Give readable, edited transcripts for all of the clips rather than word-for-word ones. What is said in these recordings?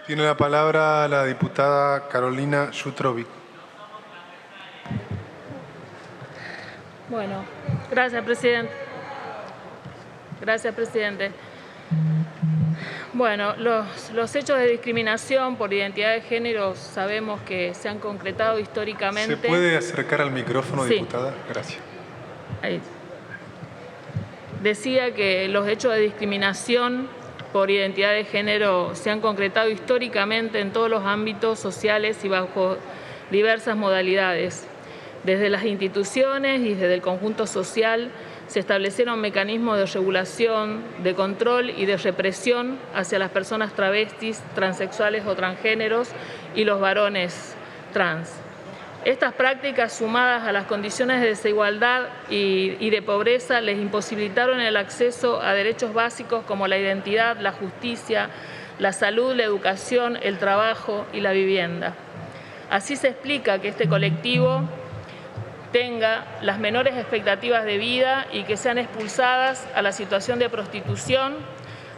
Tiene la palabra la diputada Carolina Yutrovic. Bueno, gracias, presidente. Gracias, presidente. Bueno, los hechos de discriminación por identidad de género sabemos que se han concretado históricamente. ¿Se puede acercar al micrófono, Sí. diputada? Gracias. Ahí. Decía que los hechos de discriminación por identidad de género se han concretado históricamente en todos los ámbitos sociales y bajo diversas modalidades. Desde las instituciones y desde el conjunto social se establecieron mecanismos de regulación, de control y de represión hacia las personas travestis, transexuales o transgéneros y los varones trans. Estas prácticas, sumadas a las condiciones de desigualdad y de pobreza, les imposibilitaron el acceso a derechos básicos como la identidad, la justicia, la salud, la educación, el trabajo y la vivienda. Así se explica que este colectivo tenga las menores expectativas de vida y que sean expulsadas a la situación de prostitución,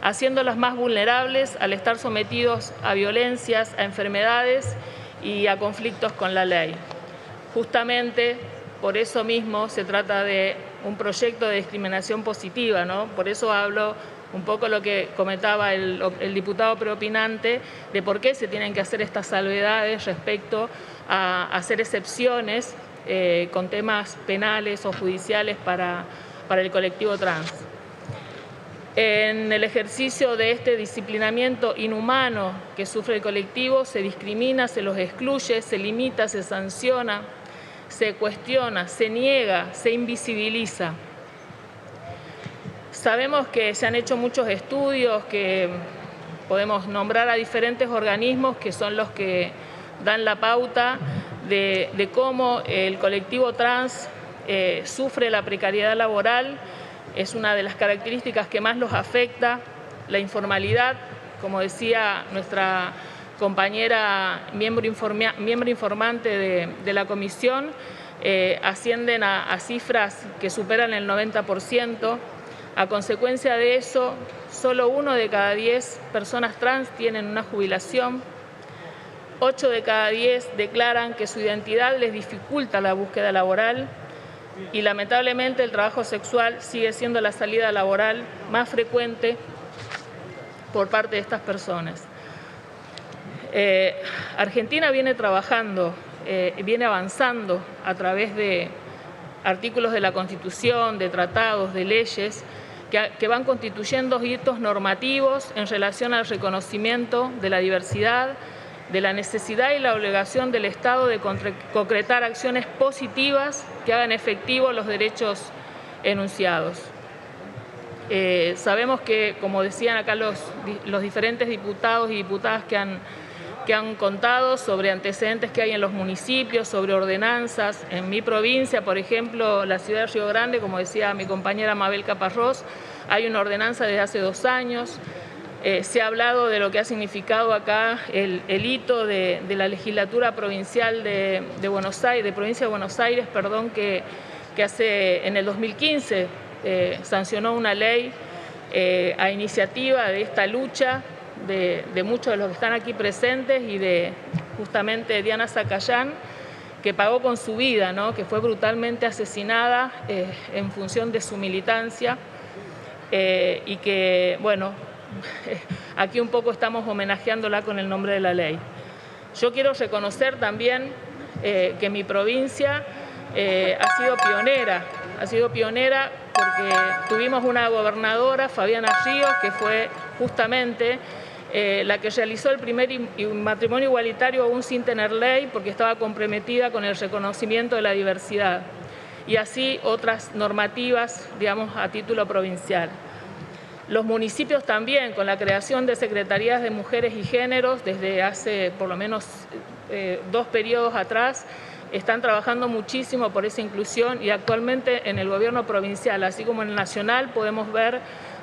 haciéndolas más vulnerables al estar sometidos a violencias, a enfermedades y a conflictos con la ley. Justamente por eso mismo se trata de un proyecto de discriminación positiva, ¿no? Por eso hablo un poco lo que comentaba el diputado preopinante de por qué se tienen que hacer estas salvedades respecto a hacer excepciones con temas penales o judiciales para el colectivo trans. En el ejercicio de este disciplinamiento inhumano que sufre el colectivo, se discrimina, se los excluye, se limita, se sanciona, se cuestiona, se niega, se invisibiliza. Sabemos que se han hecho muchos estudios, que podemos nombrar a diferentes organismos que son los que dan la pauta de cómo el colectivo trans sufre la precariedad laboral. Es una de las características que más los afecta, la informalidad, como decía nuestra compañera miembro informante de la comisión, ascienden a cifras que superan el 90%. A consecuencia de eso, solo 1 de cada 10 personas trans tienen una jubilación. 8 de cada 10 declaran que su identidad les dificulta la búsqueda laboral y lamentablemente el trabajo sexual sigue siendo la salida laboral más frecuente por parte de estas personas. Argentina viene trabajando, viene avanzando a través de artículos de la Constitución, de tratados, de leyes, que van constituyendo hitos normativos en relación al reconocimiento de la diversidad, de la necesidad y la obligación del Estado de concretar acciones positivas que hagan efectivos los derechos enunciados. Sabemos que, como decían acá los diferentes diputados y diputadas que han contado sobre antecedentes que hay en los municipios, sobre ordenanzas. En mi provincia, por ejemplo, la ciudad de Río Grande, como decía mi compañera Mabel Caparrós, hay una ordenanza desde hace 2 años. Se ha hablado de lo que ha significado acá el hito de la legislatura provincial de Buenos Aires, de provincia de Buenos Aires, perdón, que en el 2015 sancionó una ley a iniciativa de esta lucha de muchos de los que están aquí presentes y de justamente Diana Zacayán, que pagó con su vida, ¿no? Que fue brutalmente asesinada en función de su militancia y que, bueno, aquí un poco estamos homenajeándola con el nombre de la ley. Yo quiero reconocer también que mi provincia ha sido pionera porque tuvimos una gobernadora, Fabiana Ríos, que fue justamente la que realizó el primer matrimonio igualitario aún sin tener ley, porque estaba comprometida con el reconocimiento de la diversidad. Y así otras normativas, digamos, a título provincial. Los municipios también, con la creación de secretarías de mujeres y géneros, desde hace por lo menos 2 periodos atrás, están trabajando muchísimo por esa inclusión y actualmente en el gobierno provincial, así como en el nacional, podemos ver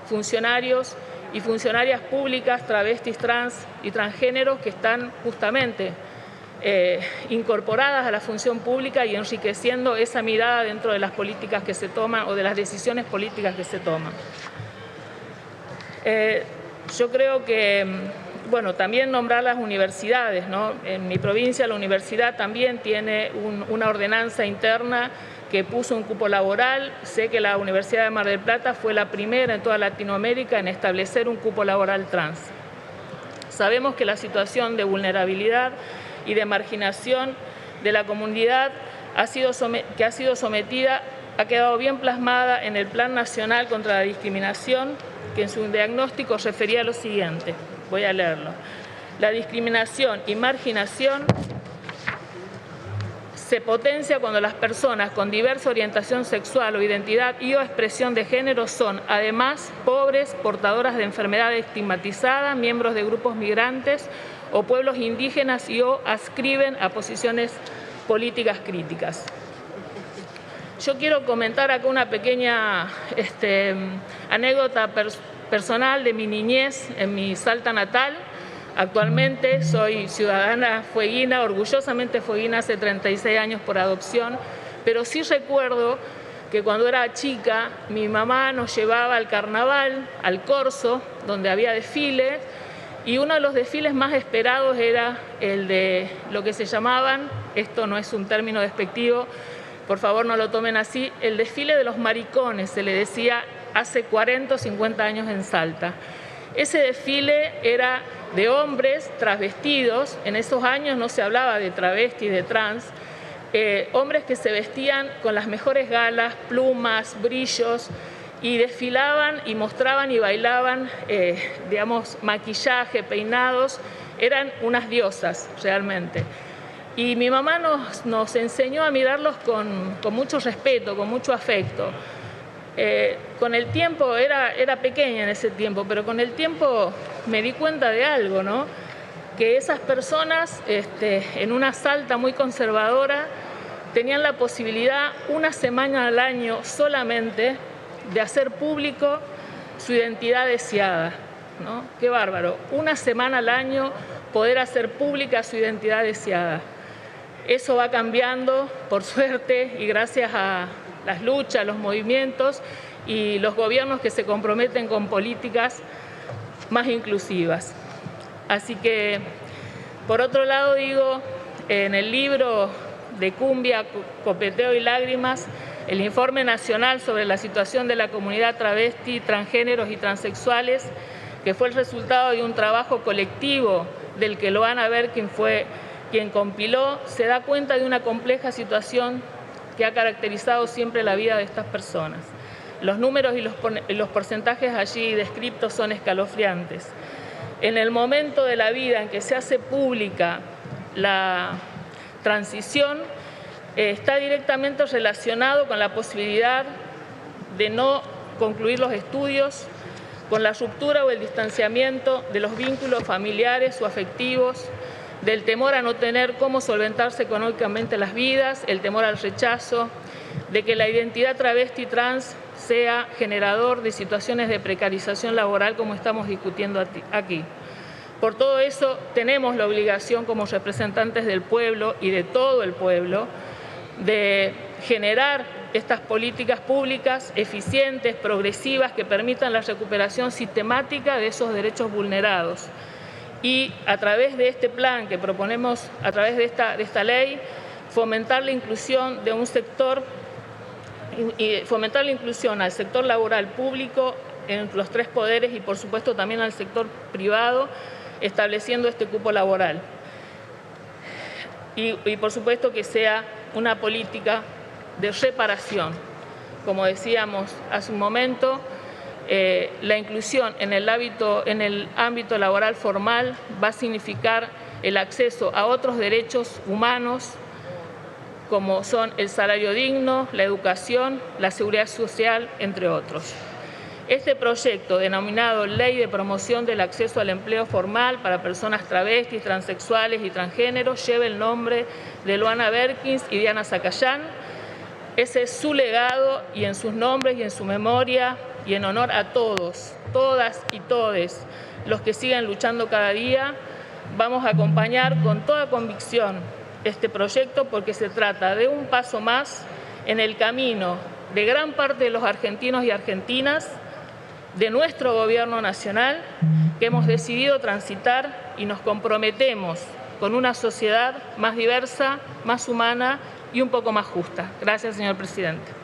funcionarios y funcionarias públicas, travestis, trans y transgéneros que están justamente incorporadas a la función pública y enriqueciendo esa mirada dentro de las políticas que se toman o de las decisiones políticas que se toman. Yo creo que, bueno, también nombrar las universidades, ¿no? En mi provincia la universidad también tiene una ordenanza interna que puso un cupo laboral. Sé que la Universidad de Mar del Plata fue la primera en toda Latinoamérica en establecer un cupo laboral trans. Sabemos que la situación de vulnerabilidad y de marginación de la comunidad que ha sido sometida ha quedado bien plasmada en el Plan Nacional contra la Discriminación, que en su diagnóstico refería a lo siguiente. Voy a leerlo. La discriminación y marginación se potencia cuando las personas con diversa orientación sexual o identidad y o expresión de género son, además, pobres, portadoras de enfermedad estigmatizada, miembros de grupos migrantes o pueblos indígenas y o adscriben a posiciones políticas críticas. Yo quiero comentar acá una pequeña anécdota personal de mi niñez en mi Salta natal. Actualmente soy ciudadana fueguina, orgullosamente fueguina, hace 36 años por adopción, pero sí recuerdo que cuando era chica mi mamá nos llevaba al carnaval, al corso, donde había desfiles, y uno de los desfiles más esperados era el de lo que se llamaban, esto no es un término despectivo, por favor no lo tomen así, el desfile de los maricones, se le decía hace 40 o 50 años en Salta. Ese desfile era de hombres transvestidos, en esos años no se hablaba de travesti, de trans, hombres que se vestían con las mejores galas, plumas, brillos, y desfilaban y mostraban y bailaban, maquillaje, peinados, eran unas diosas realmente. Y mi mamá nos enseñó a mirarlos con mucho respeto, con mucho afecto. Con el tiempo, era pequeña en ese tiempo, pero con el tiempo me di cuenta de algo, ¿no? Que esas personas, en una Salta muy conservadora, tenían la posibilidad una semana al año solamente de hacer público su identidad deseada, ¿no? Qué bárbaro, una semana al año poder hacer pública su identidad deseada. Eso va cambiando, por suerte, y gracias a las luchas, los movimientos y los gobiernos que se comprometen con políticas más inclusivas. Así que, por otro lado, digo, en el libro de Cumbia, Copeteo y Lágrimas, el Informe Nacional sobre la situación de la comunidad travesti, transgéneros y transexuales, que fue el resultado de un trabajo colectivo del que Loana Berkin fue quien compiló, se da cuenta de una compleja situación que ha caracterizado siempre la vida de estas personas. Los números y los porcentajes allí descritos son escalofriantes. En el momento de la vida en que se hace pública la transición, está directamente relacionado con la posibilidad de no concluir los estudios, con la ruptura o el distanciamiento de los vínculos familiares o afectivos, del temor a no tener cómo solventarse económicamente las vidas, el temor al rechazo, de que la identidad travesti trans sea generador de situaciones de precarización laboral como estamos discutiendo aquí. Por todo eso tenemos la obligación como representantes del pueblo y de todo el pueblo de generar estas políticas públicas eficientes, progresivas, que permitan la recuperación sistemática de esos derechos vulnerados. Y a través de este plan que proponemos, a través de esta ley, fomentar la inclusión de un sector, y fomentar la inclusión al sector laboral público, en los tres poderes y por supuesto también al sector privado, estableciendo este cupo laboral. Y por supuesto que sea una política de reparación. Como decíamos hace un momento, la inclusión en el ámbito laboral formal va a significar el acceso a otros derechos humanos como son el salario digno, la educación, la seguridad social, entre otros. Este proyecto, denominado Ley de Promoción del Acceso al Empleo Formal para Personas Travestis, Transexuales y Transgéneros, lleva el nombre de Loana Berkin y Diana Zacayán. Ese es su legado, y en sus nombres y en su memoria, y en honor a todos, todas y todes los que siguen luchando cada día, vamos a acompañar con toda convicción este proyecto, porque se trata de un paso más en el camino de gran parte de los argentinos y argentinas de nuestro Gobierno nacional, que hemos decidido transitar y nos comprometemos con una sociedad más diversa, más humana y un poco más justa. Gracias, señor presidente.